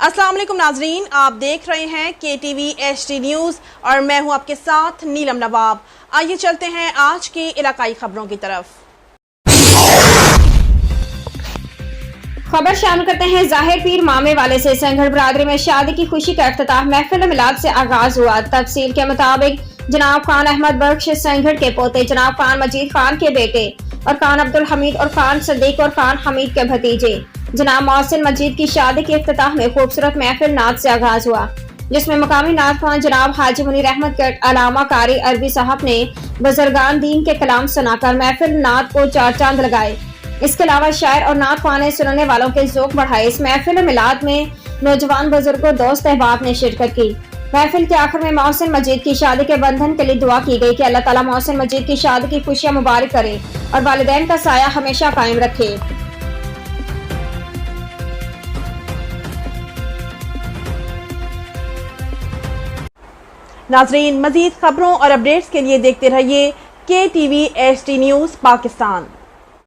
अस्सलाम वालेकुम नाजरीन, आप देख रहे हैं KTV HD न्यूज़ और मैं हूं आपके साथ नीलम नवाब। आइए चलते हैं आज की इलाकाई खबरों की तरफ। खबर शामिल करते हैं जाहिर पीर मामे वाले से। संगढ़ बरादरी में शादी की खुशी का इफ्तिताह महफिल मिलाद से आगाज हुआ। तफसील के मुताबिक जनाब खान अहमद बख्श संगढ़ के पोते, जनाब खान मजीद खान के बेटे और खान अब्दुल हमीद और खान सदीक और खान हमीद के भतीजे जनाब मोहसिन मजीद की शादी के इफ्तिताह में खूबसूरत महफिल नात से आगाज हुआ, जिसमें मकामी नात खान जनाब हाजी मुनीर अहमद गट अलामा कारी अरबी साहब ने बुजुर्गान दीन के कलाम सुनाकर महफिल नात को चार चांद लगाए। इसके अलावा शायर और नात खान ने सुनने वालों के ज़ौक़ बढ़ाए। इस महफिल मिलाद में नौजवान बुजुर्गों दोस्त अहबाब ने शिरकत की। महफिल के आखिर में मोहसिन मजीद की शादी के बंधन के लिए दुआ की गई कि अल्लाह ताला मोहसिन मजीद की शादी की खुशियां मुबारक करे और वालिदैन का साया हमेशा कायम रखे। नाजरीन, मजीद खबरों और अपडेट्स के लिए देखते रहिए KTV HD न्यूज़ पाकिस्तान।